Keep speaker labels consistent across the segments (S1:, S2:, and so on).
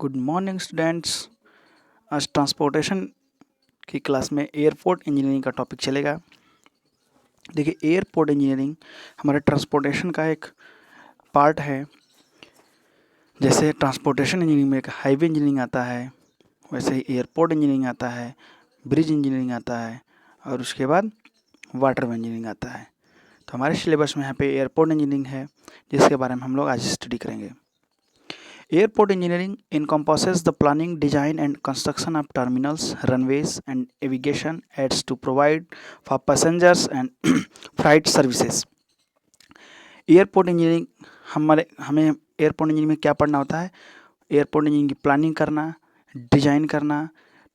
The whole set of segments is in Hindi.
S1: Good morning students. आज ट्रांसपोर्टेशन की क्लास में एयरपोर्ट इंजीनियरिंग का टॉपिक चलेगा। देखिए, एयरपोर्ट इंजीनियरिंग हमारे ट्रांसपोर्टेशन का एक पार्ट है। जैसे ट्रांसपोर्टेशन इंजीनियरिंग में एक हाईवे इंजीनियरिंग आता है, वैसे ही एयरपोर्ट इंजीनियरिंग आता है, ब्रिज इंजीनियरिंग आता है और उसके बाद वाटर इंजीनियरिंग आता है। तो हमारे सिलेबस में यहाँ पे एयरपोर्ट इंजीनियरिंग है, जिसके बारे में हम लोग आज स्टडी करेंगे। Airport engineering encompasses the planning, design, and construction of terminals, runways, and aviation aids to provide for passengers and freight services. Airport engineering हमें एयरपोर्ट इंजीनियरिंग में क्या पढ़ना होता है? एयरपोर्ट इंजीनियरिंग की प्लानिंग करना, डिजाइन करना,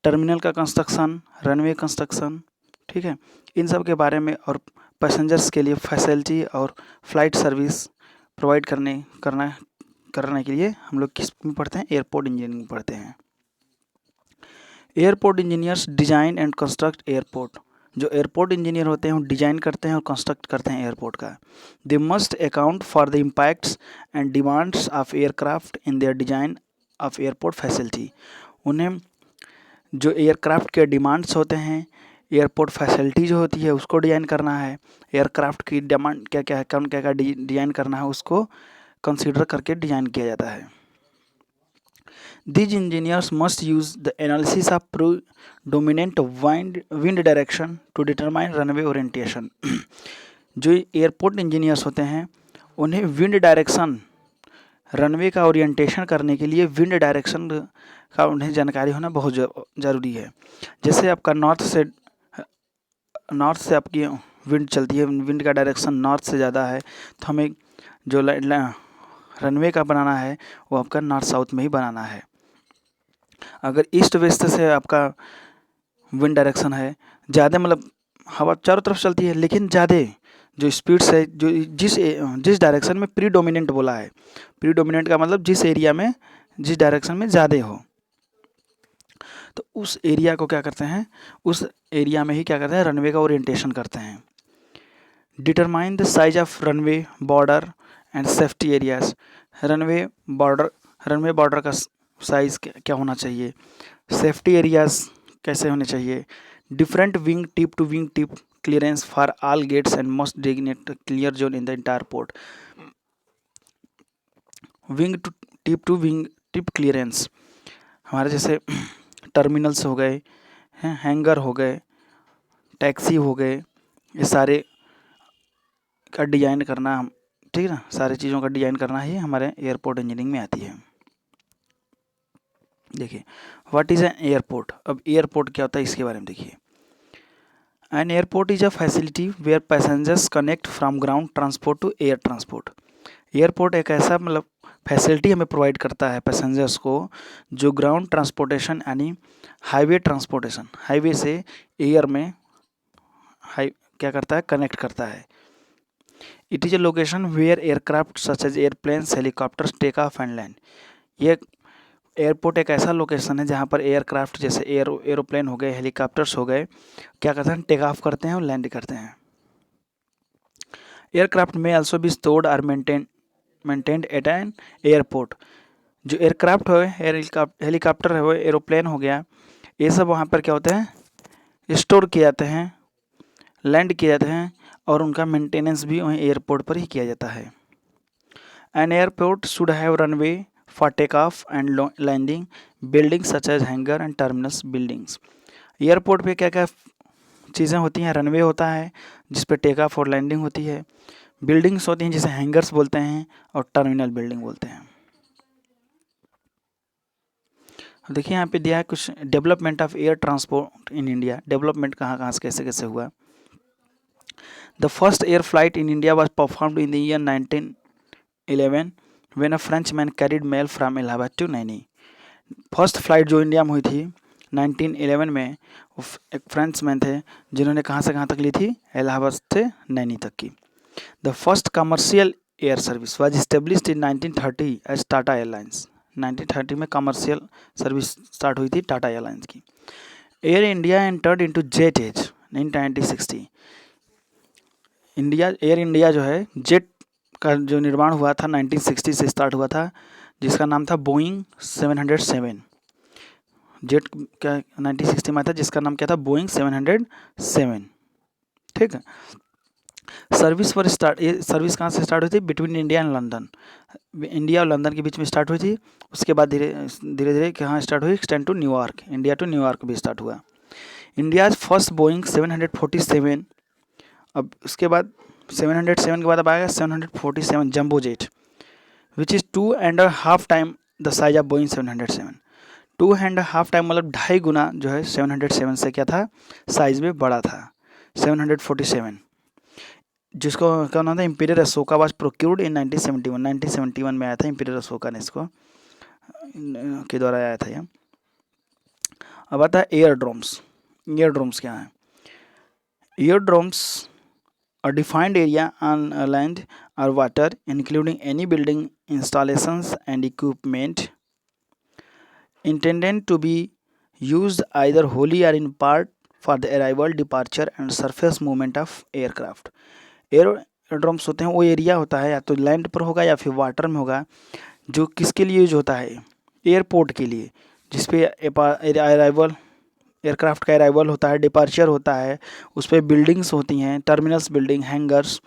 S1: टर्मिनल का कंस्ट्रक्शन, रनवे कंस्ट्रक्शन, ठीक है, इन सब के बारे में, और पैसेंजर्स के लिए फैसिलिटी और फ्लाइट सर्विस प्रोवाइड करने के लिए हम लोग किस में पढ़ते हैं? एयरपोर्ट इंजीनियरिंग पढ़ते हैं। Airport engineers design and construct airport. जो एयरपोर्ट इंजीनियर होते हैं वो डिजाइन करते हैं और कंस्ट्रक्ट करते हैं एयरपोर्ट का। They must account for the impacts and demands of aircraft in their design of airport facility. उन्हें जो एयरक्राफ्ट के डिमांड्स होते हैं, एयरपोर्ट फैसिलिटी जो होती है उसको डिजाइन करना है। एयरक्राफ्ट की डिमांड क्या क्या है, कौन क्या क्या डिजाइन करना है, उसको कंसीडर करके डिजाइन किया जाता है। These engineers must use the analysis of predominant wind direction to determine runway orientation. जो एयरपोर्ट इंजीनियर्स होते हैं उन्हें विंड डायरेक्शन, रनवे का ओरिएंटेशन करने के लिए विंड डायरेक्शन का उन्हें जानकारी होना बहुत ज़रूरी है। जैसे आपका नॉर्थ से आपकी विंड चलती है, विंड का डायरेक्शन नॉर्थ से ज़्यादा है, तो हमें जो रनवे का बनाना है वो आपका नॉर्थ साउथ में ही बनाना है। अगर ईस्ट वेस्ट से आपका विंड डायरेक्शन है ज़्यादा, मतलब हवा चारों तरफ चलती है, लेकिन ज़्यादा जो स्पीड से जो जिस डायरेक्शन में प्रीडोमिनेंट बोला है, प्रीडोमिनेंट का मतलब जिस एरिया में जिस डायरेक्शन में ज़्यादा हो, तो उस एरिया को क्या करते हैं, उस एरिया में ही क्या करते हैं, रनवे का ओरिएंटेशन करते हैं। Determine the size of runway border and safety areas. Runway border का साइज़ क्या होना चाहिए, सेफ्टी एरियाज कैसे होने चाहिए, different wing tip to wing tip clearance for all gates and must designate clear zone in the entire port. Wing to wing tip clearance हमारे जैसे टर्मिनल्स हो गए, हैंगर हो गए, टैक्सी हो गए, ये सारे का डिजाइन करना, ठीक है ना, सारी चीज़ों का डिजाइन करना ही हमारे एयरपोर्ट इंजीनियरिंग में आती है। देखिए, व्हाट इज़ एन एयरपोर्ट। अब एयरपोर्ट क्या होता है इसके बारे में देखिए। An airport is a facility where passengers connect from ground transport to air transport. Airport एक ऐसा मतलब फैसिलिटी हमें प्रोवाइड करता है पैसेंजर्स को, जो ग्राउंड ट्रांसपोर्टेशन यानी हाईवे ट्रांसपोर्टेशन, हाईवे से एयर में क्या करता है, कनेक्ट करता है। It is a location where aircraft such as airplanes, helicopters take off and land. ये एयरपोर्ट एक ऐसा लोकेशन है जहाँ पर एयरक्राफ्ट जैसे एरोप्लेन हो गए, हेलीकॉप्टर्स हो गए, क्या करते हैं, टेक ऑफ करते हैं और लैंड करते हैं। एयरक्राफ्ट में आल्सो बी स्टोर्ड और मेंटेन्ड एट एन एयरपोर्ट। जो एयरक्राफ्ट हो, हेलीकॉप्टर हो, एरोप्लेन हो गया, ये सब वहाँ पर क्या होते हैं, स्टोर किए जाते हैं, लैंड किए जाते हैं, और उनका मेंटेनेंस भी वहीं एयरपोर्ट पर ही किया जाता है। An airport should have runway for takeoff and landing, buildings such as hangar and terminus buildings। Airport पे क्या क्या चीज़ें होती हैं, रनवे होता है जिस पे टेक ऑफ और लैंडिंग होती है, बिल्डिंग्स होती हैं जिसे हैंगर्स बोलते हैं, और टर्मिनल बिल्डिंग बोलते हैं। देखिए यहाँ पे दिया है कुछ development of air transport in India. Development कहाँ से कैसे कैसे हुआ। The first air flight in India was performed in the year 1911 when a Frenchman carried mail from Allahabad to Naini. First flight जो इंडिया में हुई थी 1911 में, एक फ्रेंचमैन थे जिन्होंने कहाँ से कहाँ तक ली थी, इलाहाबाद से नैनी तक की। The first commercial air service was established in 1930 as Tata Airlines. 1930 में कमर्शियल सर्विस स्टार्ट हुई थी टाटा एयरलाइंस की। Air India entered into jet age in 1960। Air India जो है जेट का जो निर्माण हुआ था 1960 से स्टार्ट हुआ था, जिसका नाम था बोइंग 707। जेट क्या 1960 में आया था, जिसका नाम क्या था, बोइंग 707। ठीक है। सर्विस पर स्टार्ट, ये सर्विस कहाँ से स्टार्ट हुई थी, between India and London, India और लंदन के बीच में स्टार्ट हुई थी। उसके बाद धीरे धीरे कहाँ स्टार्ट हुई, extend to New York, India to New York भी स्टार्ट हुआ। India's first Boeing 747। अब उसके बाद 707 के बाद अब आएगा 747 jumbo jet, which is 2.5 time the size of Boeing 707। 2.5 time मतलब 2.5 गुना जो है 707 से क्या था, साइज में बड़ा था। 747 जिसको क्या नाम था, इंपीरियर अशोका वाज प्रोक्यूर्ड इन 1971। 1971 में आया था, इंपीरियर अशोका ने इसको के द्वारा आया था यह। अब आता है एयर ड्रोम्स। एयर ड्रोम्स क्या है? Aerodromes a defined area on land or water, including any building, installations, and equipment intended to be used either wholly or in part for the arrival, departure, and surface movement of aircraft. एयरड्रोम्स होते हैं वो एरिया होता है, या तो लैंड पर होगा या फिर वाटर में होगा, जो किसके लिए यूज होता है, एयरपोर्ट के लिए, जिसपे अराइवल, एयरक्राफ्ट का अराइवल होता है, डिपार्चर होता है, उस पर बिल्डिंग्स होती हैं, टर्मिनल्स बिल्डिंग, हैंगर्स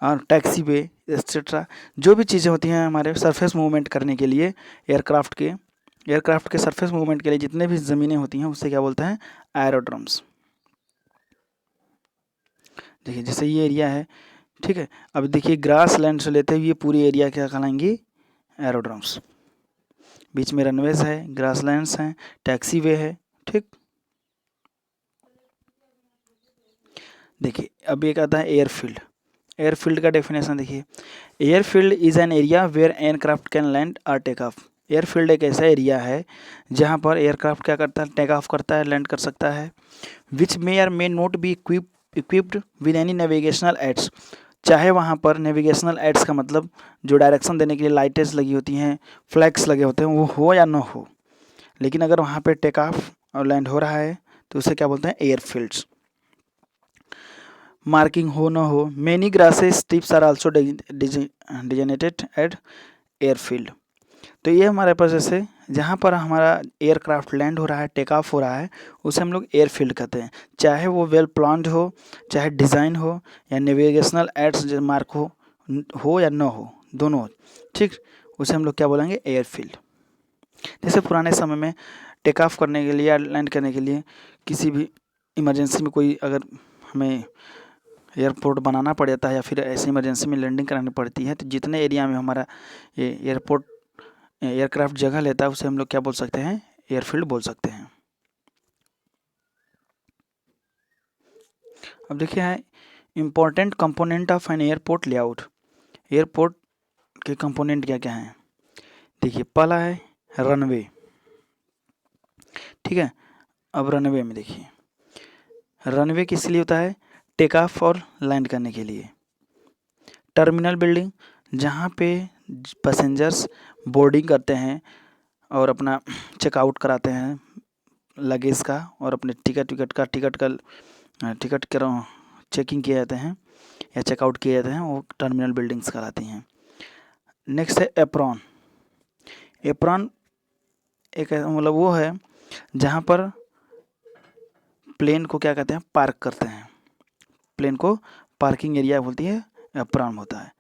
S1: और टैक्सी वे एक्सेट्रा, जो भी चीज़ें होती हैं हमारे सरफेस मूवमेंट करने के लिए एयरक्राफ्ट के सरफेस मूवमेंट के लिए जितने भी ज़मीनें होती हैं उससे क्या बोलते हैं, एरोड्रम्स। देखिए जैसे ये एरिया है, ठीक है। अब देखिए ग्रास लैंड से लेते हुए पूरी एरिया क्या कहलाएंगी, एरोड्रम्स। बीच में रनवेज है, ग्रास लैंड्स हैं, टैक्सी वे है, ठीक। देखिए अब एक आता है एयरफील्ड। एयरफील्ड का डेफिनेशन देखिए, airfield is an area where aircraft can land और टेक ऑफ। एयरफील्ड एक ऐसा एरिया है जहाँ पर एयरक्राफ्ट क्या करता है, टेक ऑफ करता है, लैंड कर सकता है। विच मे और may not be equipped with any navigational aids. चाहे वहाँ पर नेविगेशनल एड्स का मतलब जो डायरेक्शन देने के लिए लाइटें लगी होती हैं, फ्लैग्स लगे होते हैं, वो हो या ना हो, लेकिन अगर वहाँ पे टेक ऑफ और लैंड हो रहा है तो उसे क्या बोलते हैं, एयरफील्ड्स। मार्किंग हो ना हो, many grasses strips are also designated at airfield. तो ये हमारे पास जैसे जहाँ पर हमारा एयरक्राफ्ट लैंड हो रहा है, टेक ऑफ हो रहा है, उसे हम लोग एयरफील्ड कहते हैं। चाहे वो वेल प्लान्ड हो, चाहे डिज़ाइन हो, या नेविगेशनल एड्स मार्क हो या ना हो, दोनों हो, ठीक, उसे हम लोग क्या बोलेंगे, एयरफील्ड। जैसे पुराने समय में टेक ऑफ करने के लिए या लैंड करने के लिए किसी भी इमरजेंसी में कोई अगर हमें एयरपोर्ट बनाना पड़ जाता है या फिर ऐसी इमरजेंसी में लैंडिंग करानी पड़ती है, तो जितने एरिया में हमारा ये एयरपोर्ट एयरक्राफ्ट जगह लेता है उसे हम लोग क्या बोल सकते हैं, एयरफील्ड बोल सकते हैं। अब देखिए है important component of an airport layout. Airport के कंपोनेंट क्या क्या हैं, देखिए पहला है रनवे, ठीक है। अब रनवे में देखिए, रनवे किस लिए होता है, टेक ऑफ और लैंड करने के लिए। टर्मिनल बिल्डिंग, जहाँ पे पैसेंजर्स बोर्डिंग करते हैं और अपना चेकआउट कराते हैं लगेज का, और अपने टिकट का चेकिंग किए जाते हैं या चेकआउट किए जाते हैं, वो टर्मिनल बिल्डिंग्स कहलाती हैं। नेक्स्ट है एप्रॉन। एप्रॉन एक मतलब वो है जहाँ पर प्लेन को क्या कहते हैं, पार्क करते हैं, प्लेन को पार्किंग एरिया बोलती है, एप्रॉन होता है।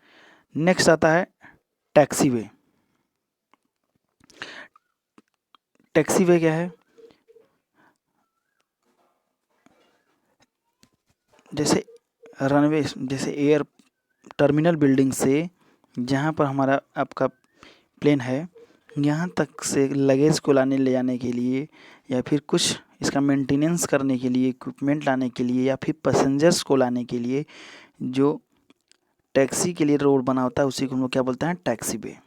S1: नेक्स्ट आता है टैक्सी वे। टैक्सी वे क्या है, जैसे रनवे, जैसे एयर टर्मिनल बिल्डिंग से जहाँ पर हमारा आपका प्लेन है, यहाँ तक से लगेज को लाने ले जाने के लिए, या फिर कुछ इसका मेंटेनेंस करने के लिए, इक्विपमेंट लाने के लिए, या फिर पैसेंजर्स को लाने के लिए जो टैक्सी के लिए रोड बना होता है, उसी को हम लोग क्या बोलते हैं, टैक्सी वे,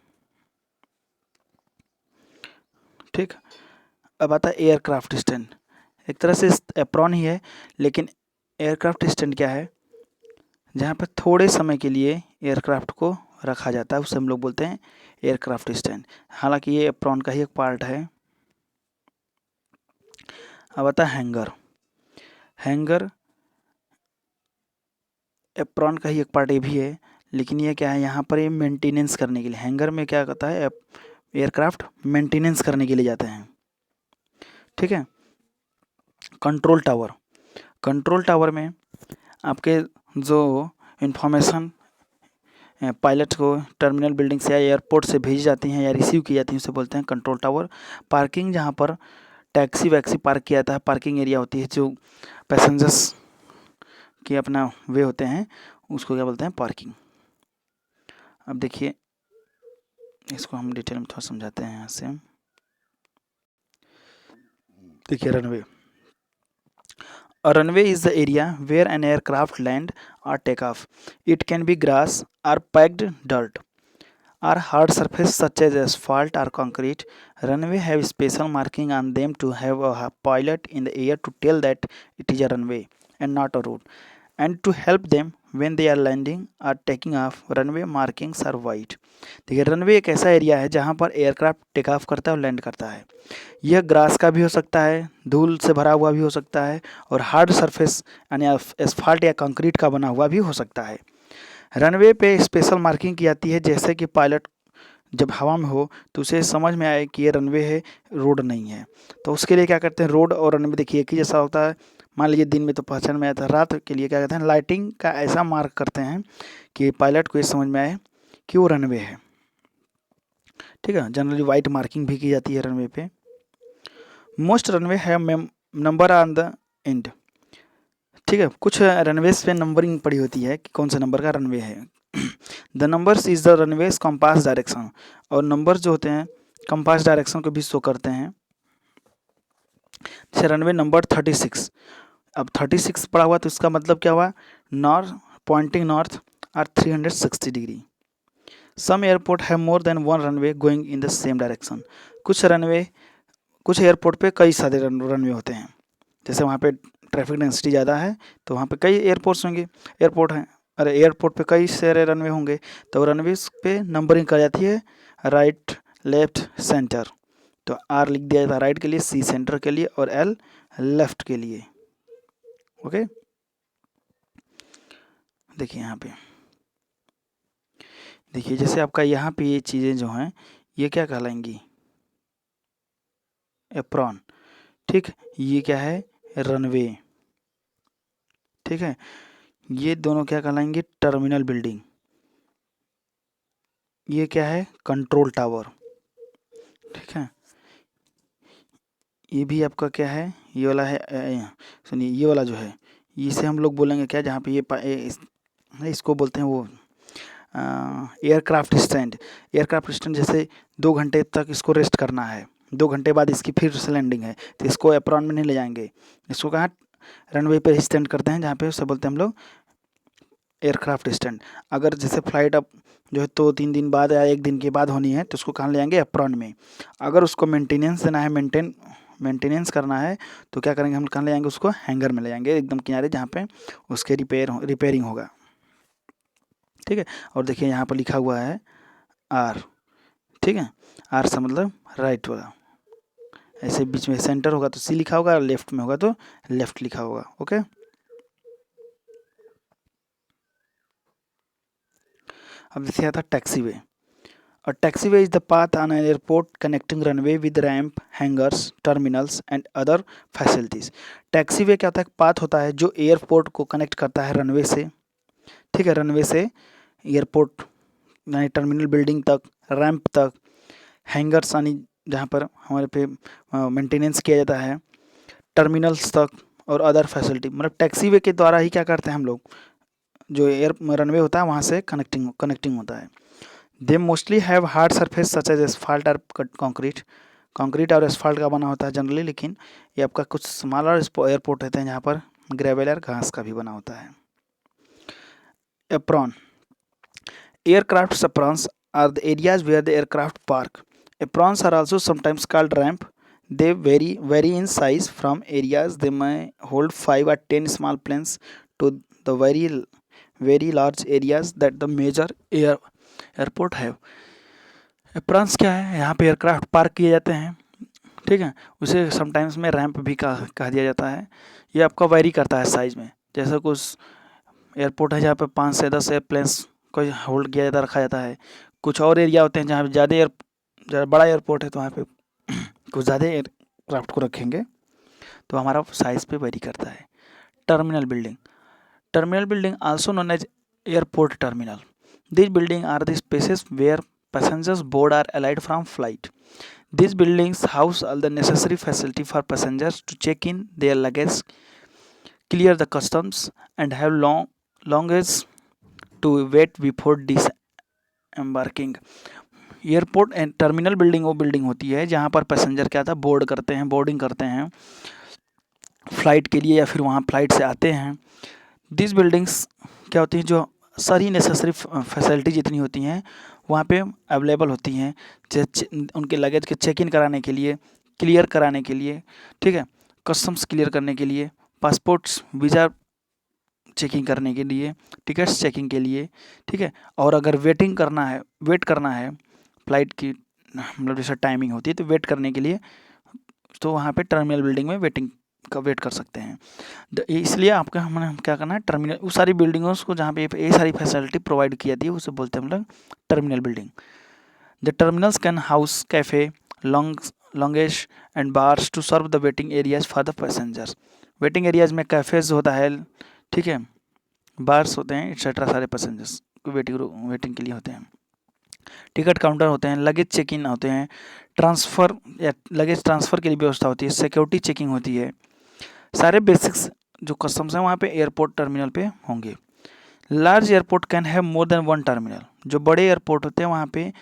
S1: ठीक। अब आता है एयरक्राफ्ट स्टैंड। एक तरह से एप्रॉन ही है, लेकिन एयरक्राफ्ट स्टैंड क्या है, जहाँ पर थोड़े समय के लिए एयरक्राफ्ट को रखा जाता है, उसे हम लोग बोलते हैं एयरक्राफ्ट स्टैंड। हालांकि ये एप्रॉन का ही एक पार्ट है। अब आता है हैंगर। हैंगर एप्रॉन का ही एक पार्ट ये भी है, लेकिन ये क्या है, यहाँ पर ये मेंटेनेंस करने के लिए, हैंगर में क्या करता है, एयरक्राफ्ट मेंटेनेंस करने के लिए जाते हैं। ठीक है। कंट्रोल टावर, कंट्रोल टावर में आपके जो इंफॉर्मेशन पायलट को टर्मिनल बिल्डिंग से या एयरपोर्ट से भेजी जाती हैं या रिसीव की जाती हैं उसे बोलते हैं कंट्रोल टावर। पार्किंग, जहाँ पर टैक्सी वैक्सी पार्क किया जाता है, पार्किंग एरिया होती है जो पैसेंजर्स के अपना वे होते हैं, उसको क्या बोलते हैं, पार्किंग। अब देखिए इसको हम डिटेल में थोड़ा समझाते हैं यहाँ से। देखिए runway, A runway is the area where an aircraft land or take off. It can be grass or packed dirt or hard surface such as asphalt or concrete. Runway have special marking on them to have a pilot in the air to tell that it is a runway and not a road, and to help them when they are landing or taking off. Runway markings are white. देखिए रनवे एक ऐसा एरिया है जहाँ पर एयरक्राफ्ट टेक ऑफ करता है और लैंड करता है। यह ग्रास का भी हो सकता है, धूल से भरा हुआ भी हो सकता है, और हार्ड सरफेस यानी एसफाल्ट या कंक्रीट का बना हुआ भी हो सकता है। रनवे पे स्पेशल मार्किंग की जाती है, जैसे कि पायलट जब हवा में हो तो उसे समझ में आए कि ये रनवे है, रोड नहीं है। तो उसके लिए क्या करते हैं, रोड और रनवे देखिए एक ही जैसा होता है। मान लीजिए दिन में तो पहचान में आता है, रात के लिए क्या कहते हैं, लाइटिंग का ऐसा मार्क करते हैं कि पायलट को ये समझ में आए कि वो रनवे है। ठीक है। जनरली वाइट मार्किंग भी की जाती है रनवे पे। मोस्ट रनवे है नंबर ऑन द एंड। ठीक है। कुछ रनवेज पे नंबरिंग पड़ी होती है कि कौन सा नंबर का रनवे है। The numbers is the runways compass direction, और नंबर जो होते हैं कंपास डायरेक्शन को भी शो करते हैं। जैसे रनवे नंबर 36, अब 36 पड़ा हुआ तो इसका मतलब क्या हुआ, नॉर्थ, पॉइंटिंग नॉर्थ और 360 degree. Some airport have more than one runway going in the same direction. कुछ एयरपोर्ट पे कई सारे रनवे होते हैं। जैसे वहाँ पे ट्रैफिक डेंसिटी ज़्यादा है तो वहाँ पे कई एयरपोर्ट हैं, अरे एयरपोर्ट पे कई सारे रनवे होंगे, तो रनवे पे नंबरिंग कर जाती है राइट, लेफ्ट, सेंटर। तो आर लिख दिया जाता है राइट के लिए, सी सेंटर के लिए और एल लेफ्ट के लिए। ओके। देखिए यहाँ पे, देखिए जैसे आपका यहाँ पे ये चीज़ें जो हैं ये क्या कहलाएंगी, एप्रॉन। ठीक, ये क्या है, रनवे। ठीक है। ये दोनों क्या कहलाएंगे, टर्मिनल बिल्डिंग। ये क्या है, कंट्रोल टावर। ठीक है। ये भी आपका क्या है, ये वाला है, सुनिए ये वाला जो है इसे हम लोग बोलेंगे क्या, जहाँ पे इसको बोलते हैं वो एयरक्राफ्ट स्टैंड। एयरक्राफ्ट स्टैंड जैसे 2 घंटे तक इसको रेस्ट करना है, 2 घंटे बाद इसकी फिर से लैंडिंग है, तो इसको एप्रॉन में नहीं ले जाएंगे, इसको कहाँ रनवे पे स्टैंड करते हैं, जहाँ पे उसे बोलते हैं हम लोग एयरक्राफ्ट स्टैंड। अगर जैसे फ्लाइट अब जो है 2-3 दिन बाद या 1 दिन के बाद होनी है तो उसको कहाँ ले जाएंगे, एप्रॉन में। अगर उसको मेंटेनेंस देना है, मेंटेनेंस करना है तो क्या करेंगे, हम कहाँ ले जाएंगे, उसको हैंगर में ले जाएंगे एकदम किनारे, जहाँ पे उसके रिपेयरिंग होगा। ठीक है। और देखिए यहाँ पर लिखा हुआ है आर। ठीक है। आर से मतलब राइट वाला, ऐसे बीच में सेंटर होगा तो सी लिखा होगा, लेफ्ट में होगा तो लेफ्ट लिखा होगा। ओके। अब जैसे आता taxiway. A taxiway is the path on an airport connecting runway with ramp, hangars, terminals and other facilities. Taxiway क्या होता है, पाथ होता है जो एयरपोर्ट को कनेक्ट करता है रनवे से। ठीक है। रनवे से एयरपोर्ट यानी टर्मिनल बिल्डिंग तक, रैंप तक, हैंगर्स यानी जहाँ पर हमारे पे मेंटेनेंस किया जाता है, टर्मिनल्स तक और अदर फैसिलिटी। मतलब टैक्सीवे के द्वारा ही क्या करते हैं हम लोग, जो रनवे होता है वहाँ से कनेक्टिंग होता है। They mostly have hard surface such as asphalt और कंक्रीट और एसफाल्ट का बना होता है जनरली, लेकिन ये आपका कुछ स्मॉलर एयरपोर्ट होते हैं जहाँ पर ग्रेवल और घास का भी बना होता है। Apron, aircraft aprons are the areas where the aircraft park. Aprons are also sometimes called ramp. They vary in size from areas. They may hold 5 or 10 small planes to the very large areas that the major airport है। एप्रॉन्स क्या है, यहाँ पे एयरक्राफ्ट पार्क किए जाते हैं। ठीक है। उसे समटाइम्स में रैंप भी कहा दिया जाता है। ये आपका वेरी करता है साइज़ में। जैसे कुछ एयरपोर्ट है जहाँ पे 5 से 10 एयरप्लेन्स को होल्ड किया जाता, रखा जाता है। कुछ और एरिया होते हैं जहाँ पे ज़्यादा ज़रा बड़ा एयरपोर्ट है तो वहाँ पे कुछ ज़्यादा एयरक्राफ्ट को रखेंगे, तो हमारा साइज़ पे वेरी करता है। Terminal building, terminal building also known as airport terminal, this building are the spaces where passengers board are allied from flight. These buildings house all the necessary facility for passengers to check in their luggage, clear the customs, and have longest to wait before disembarking. Airport and terminal building वो बिल्डिंग होती है जहाँ पर पैसेंजर क्या था, बोर्ड करते हैं, बोर्डिंग करते हैं फ़्लाइट के लिए या फिर वहाँ फ़्लाइट से आते हैं। दिस बिल्डिंग्स क्या होती हैं, जो सारी नेसेसरी फैसिलिटी जितनी होती हैं वहाँ पे अवेलेबल होती हैं, उनके लगेज के चेक इन कराने के लिए, क्लियर कराने के लिए, ठीक है, कस्टम्स क्लियर करने के लिए, पासपोर्ट्स वीज़ा चेकिंग करने के लिए, टिकट्स चेकिंग के लिए, ठीक है। और अगर वेट करना है फ़्लाइट की, मतलब जैसे टाइमिंग होती है तो वेट करने के लिए, तो वहाँ पे टर्मिनल बिल्डिंग में वेट कर सकते हैं। इसलिए आपका हमने क्या करना है, टर्मिनल उस सारी बिल्डिंगों को जहाँ पे ये सारी फैसिलिटी प्रोवाइड की जाती है उसे बोलते हैं हम लोग terminal building. The terminals can house cafes, lounges and bars to serve the waiting areas for the passengers. Waiting areas में कैफ़ेज होता है, ठीक है, बार्स होते हैं एक्सेट्रा, सारे पैसेंजर्स वेटिंग के लिए होते हैं। टिकट काउंटर होते हैं, लगेज चेक इन होते हैं, ट्रांसफ़र या लगेज ट्रांसफ़र के लिए व्यवस्था होती है, सिक्योरिटी चेकिंग होती है। सारे बेसिक्स जो कस्टम्स हैं वहाँ पे एयरपोर्ट टर्मिनल पे होंगे। Large airport can have more than one terminal, जो बड़े एयरपोर्ट होते हैं वहाँ पे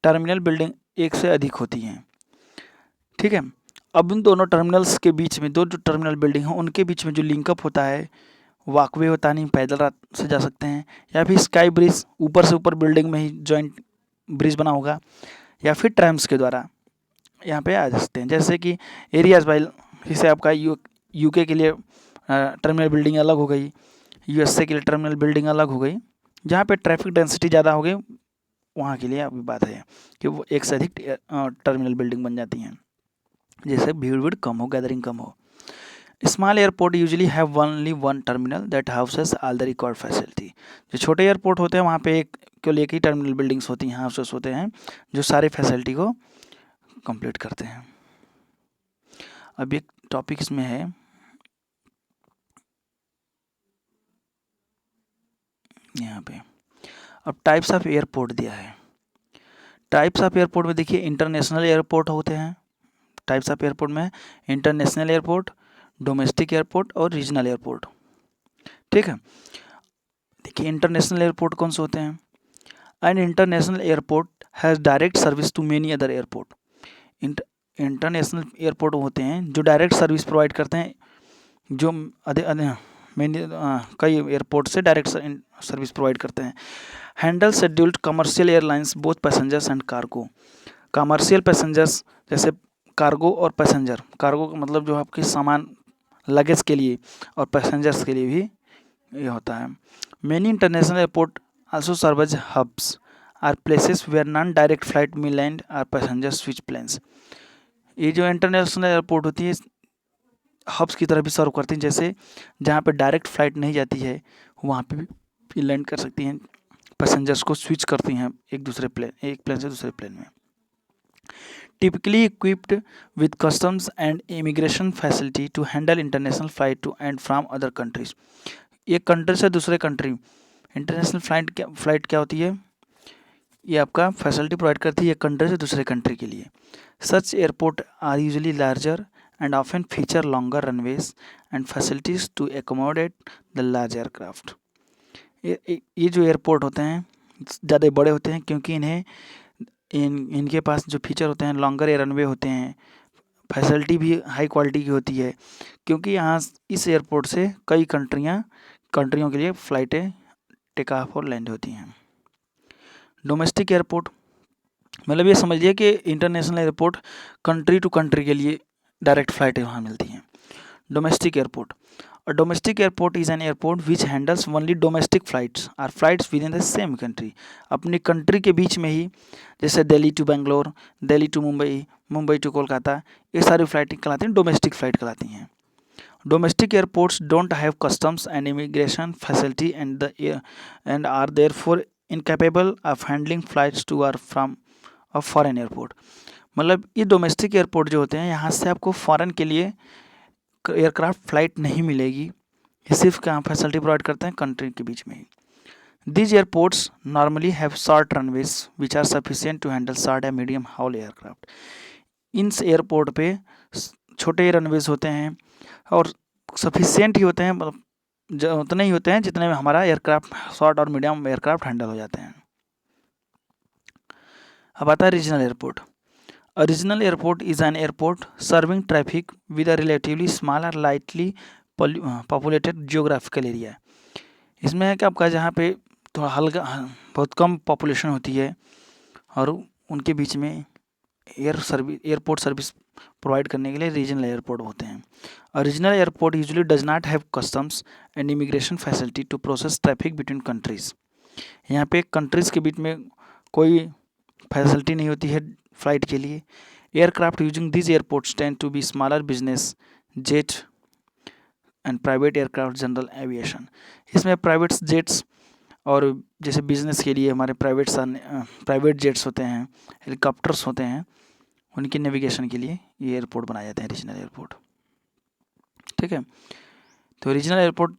S1: टर्मिनल बिल्डिंग एक से अधिक होती हैं, ठीक है। अब उन दोनों टर्मिनल्स के बीच में, दो जो टर्मिनल बिल्डिंग हैं उनके बीच में जो लिंकअप होता है, वॉकवे होता नहीं, पैदल रात से जा सकते हैं, या फिर स्काई ब्रिज, ऊपर से ऊपर बिल्डिंग में ही जॉइंट ब्रिज बना होगा, या फिर ट्रैम्स के द्वारा यहाँ पे आ सकते हैं। जैसे कि एरियाज बाई, जैसे आपका यूके के लिए टर्मिनल बिल्डिंग अलग हो गई, यूएसए के लिए टर्मिनल बिल्डिंग अलग हो गई, जहाँ पे ट्रैफिक डेंसिटी ज़्यादा हो गई वहाँ के लिए अभी बात है कि वो एक से अधिक टर्मिनल बिल्डिंग बन जाती हैं, जैसे भीड़ कम हो, गैदरिंग कम हो। Small airport usually have only one terminal that houses all the required facility. जो छोटे एयरपोर्ट होते हैं वहाँ पे केवल एक ही टर्मिनल बिल्डिंग्स होती हैं, हाउसेस होते हैं जो सारी फैसिलिटी को कंप्लीट करते हैं। अब एक टॉपिक इसमें है, यहाँ पे अब टाइप्स ऑफ एयरपोर्ट दिया है। टाइप्स ऑफ एयरपोर्ट में देखिए इंटरनेशनल एयरपोर्ट होते हैं, टाइप्स ऑफ एयरपोर्ट में इंटरनेशनल एयरपोर्ट, डोमेस्टिक एयरपोर्ट और रीजनल एयरपोर्ट, ठीक है। देखिए इंटरनेशनल एयरपोर्ट कौन से होते हैं, an international airport has direct service to many other airport. International airport होते हैं जो डायरेक्ट सर्विस प्रोवाइड करते हैं, जो कई एयरपोर्ट से डायरेक्ट सर्विस प्रोवाइड करते हैं। Handle scheduled commercial airlines both passengers and cargo. Commercial passengers जैसे कार्गो और पैसेंजर, कार्गो का मतलब जो आपके सामान लगेज के लिए, और पैसेंजर्स के लिए भी ये होता है। Many international airport also serve as hubs or places where non direct flight may land or passenger switch planes. ये जो इंटरनेशनल एयरपोर्ट होती है हब्स की तरह भी सर्व करती हैं, जैसे जहाँ पे डायरेक्ट फ्लाइट नहीं जाती है वहाँ पे भी लैंड कर सकती हैं, पैसेंजर्स को स्विच करती हैं एक प्लेन से दूसरे प्लेन में। Typically equipped with customs and immigration facility to handle international flight to and from other countries. एक कंट्री से दूसरे कंट्री, इंटरनेशनल फ्लाइट क्या होती है, ये आपका फैसिलिटी प्रोवाइड करती है एक कंट्री से दूसरे कंट्री के लिए। Such airport are usually larger and often feature longer runways and facilities to accommodate the large aircraft। ये जो एयरपोर्ट होते हैं ज़्यादा बड़े होते हैं क्योंकि इनके पास जो फीचर होते हैं, लॉन्गर रनवे होते हैं, फैसिलिटी भी हाई क्वालिटी की होती है, क्योंकि यहाँ इस एयरपोर्ट से कई कंट्रियों के लिए फ़्लाइटें टेक ऑफ और लैंड होती हैं। डोमेस्टिक एयरपोर्ट मतलब ये समझिए कि international airport country to country के लिए डायरेक्ट फ्लाइटें वहाँ मिलती हैं। डोमेस्टिक एयरपोर्ट, और domestic airport is an airport which handles only domestic flights or flights within the same country. अपनी कंट्री के बीच में ही, जैसे Delhi to Bangalore, Delhi to Mumbai, Mumbai to Kolkata, ये सारी फ्लाइटें कहलाती हैं डोमेस्टिक फ्लाइट कहलाती हैं। Domestic airports don't have customs and immigration facility and are therefore incapable of handling flights to or off foreign airport. मतलब ये डोमेस्टिक एयरपोर्ट जो होते हैं यहाँ से आपको फॉरेन के लिए एयरक्राफ्ट फ्लाइट नहीं मिलेगी, ये सिर्फ क्या फैसिलिटी प्रोवाइड करते हैं कंट्री के बीच में ही। These airports normally have short runways which are sufficient to handle short and medium haul aircraft. In airport पे छोटे रनवेज होते हैं और सफिशियंट ही होते हैं, मतलब उतने ही होते हैं जितने में हमारा एयरक्राफ्ट शॉर्ट और मीडियम एयरक्राफ्ट हैंडल हो जाते हैं। अब आता है regional airport. A regional airport is an airport serving traffic with a relatively small or lightly populated geographical area. इसमें है कि आपका जहाँ पे थोड़ा हल्का बहुत कम पॉपुलेशन होती है और उनके बीच में एयरपोर्ट सर्विस प्रोवाइड करने के लिए रीजनल एयरपोर्ट होते हैं। और regional airport usually does not have customs and immigration facility to process traffic between countries. यहाँ पे कंट्रीज़ के बीच में कोई फैसिलिटी नहीं होती है फ्लाइट के लिए। Aircraft using this airports tend to be smaller business jet and private aircraft general aviation. इसमें प्राइवेट जेट्स और जैसे बिजनेस के लिए हमारे प्राइवेट जेट्स होते हैं, हेलीकॉप्टर्स होते हैं, उनकी नेविगेशन के लिए ये एयरपोर्ट बनाए जाते हैं रीजनल एयरपोर्ट। ठीक है, तो रीजनल एयरपोर्ट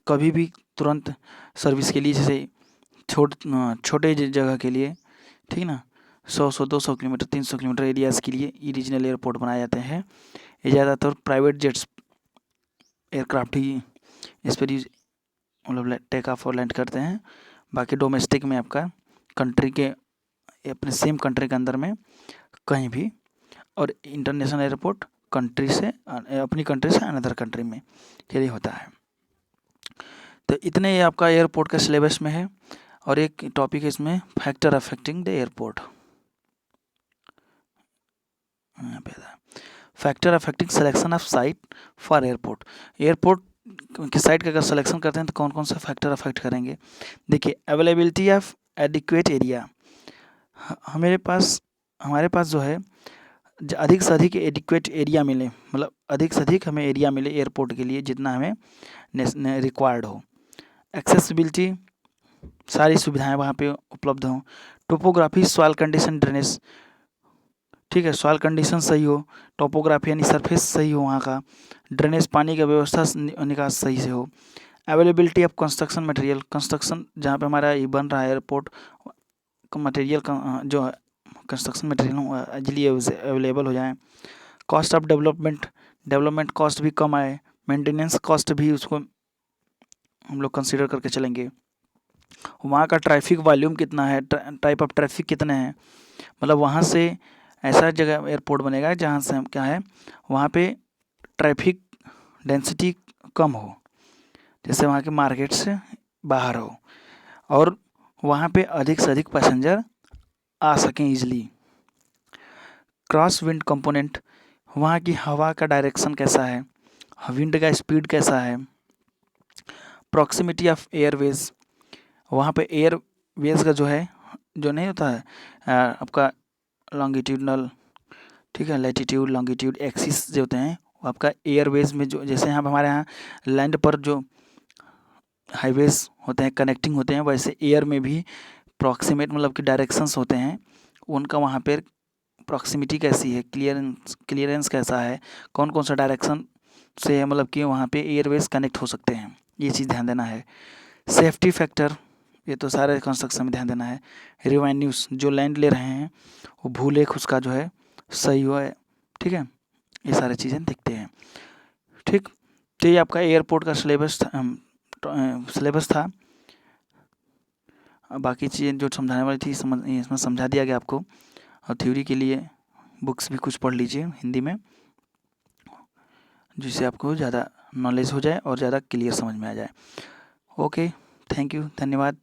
S1: कभी भी तुरंत सर्विस के लिए, जैसे छोटे जगह के लिए, ठीक ना, 100-200 किलोमीटर 300 किलोमीटर एरियाज़ के लिए ये रीजनल एयरपोर्ट बनाए जाते हैं। ये ज़्यादातर प्राइवेट जेट्स एयरक्राफ्ट ही इस पर मतलब टेक ऑफ और लैंड करते हैं। बाकी डोमेस्टिक में आपका कंट्री के अपने सेम कंट्री के अंदर में कहीं भी, और इंटरनेशनल एयरपोर्ट कंट्री से अपनी कंट्री से अनदर कंट्री में के लिए होता है। तो इतने ये आपका एयरपोर्ट का सिलेबस में है। और एक टॉपिक है इसमें factor affecting the airport. Factor affecting selection of site for airport. Airport की साइट का अगर सिलेक्शन करते हैं तो कौन कौन सा फैक्टर अफेक्ट करेंगे। देखिए, अवेलेबिलिटी ऑफ एडिक्वेट एरिया। हमारे पास जो है अधिक से अधिक एडिक्वेट एरिया मिले, मतलब अधिक से अधिक हमें एरिया मिले एयरपोर्ट के लिए जितना हमें रिक्वायर्ड हो। एक्सेसिबिलिटी, सारी सुविधाएं वहाँ पे उपलब्ध हों। टोपोग्राफी, सॉइल कंडीशन, ड्रेनेज, ठीक है, सॉइल कंडीशन सही हो, टोपोग्राफी यानी सरफेस सही हो वहाँ का, ड्रेनेज पानी का व्यवस्था निकास सही से हो। Availability of construction material, construction जहाँ पे हमारा ये बन रहा है एयरपोर्ट का मटेरियल का जो कंस्ट्रक्शन मटेरियल इजीली अवेलेबल हो जाए। कॉस्ट ऑफ डेवलपमेंट कॉस्ट भी कम आए। मेंटेनेंस कॉस्ट भी उसको हम लोग कंसिडर करके चलेंगे। वहाँ का ट्रैफिक वॉल्यूम कितना है, टाइप ऑफ ट्रैफिक कितने हैं, मतलब वहाँ से ऐसा जगह एयरपोर्ट बनेगा जहाँ से हम क्या है वहाँ पे ट्रैफिक डेंसिटी कम हो, जैसे वहाँ के मार्केट से बाहर हो, और वहाँ पे अधिक से अधिक पैसेंजर आ सकें ईजिली। क्रॉस विंड कंपोनेंट, वहाँ की हवा का डायरेक्शन कैसा है, विंड का स्पीड कैसा है। प्रॉक्सिमिटी ऑफ एयरवेज, वहाँ पे एयरवेज का जो नहीं होता है आपका लॉन्गिट्यूडनल, ठीक है, लैटिट्यूड लॉन्गिट्यूड एक्सिस जो होते हैं वो आपका एयरवेज में, जो जैसे यहाँ हमारे यहाँ लैंड पर जो हाईवेज होते हैं कनेक्टिंग होते हैं, वैसे एयर में भी प्रॉक्सिमेट मतलब कि डायरेक्शंस होते हैं, उनका वहाँ पर प्रॉक्सिमिटी कैसी है, क्लियरेंस कैसा है, कौन कौन सा डायरेक्शन से मतलब कि वहाँ पे एयरवेज कनेक्ट हो सकते हैं, ये चीज़ ध्यान देना है। सेफ्टी फैक्टर, ये तो सारे कंस्ट्रक्शन में ध्यान देना है। रिवेन्यूज, जो लैंड ले रहे हैं वो भूलेख उसका जो है सही हो है, ठीक है, ये सारी चीज़ें देखते हैं। ठीक, तो ये आपका एयरपोर्ट का सिलेबस था। बाकी चीज़ें जो समझाने वाली थी इसमें समझा दिया गया आपको। और थ्योरी के लिए बुक्स भी कुछ पढ़ लीजिए हिंदी में, जिससे आपको ज़्यादा नॉलेज हो जाए और ज़्यादा क्लियर समझ में आ जाए। ओके, थैंक यू, धन्यवाद।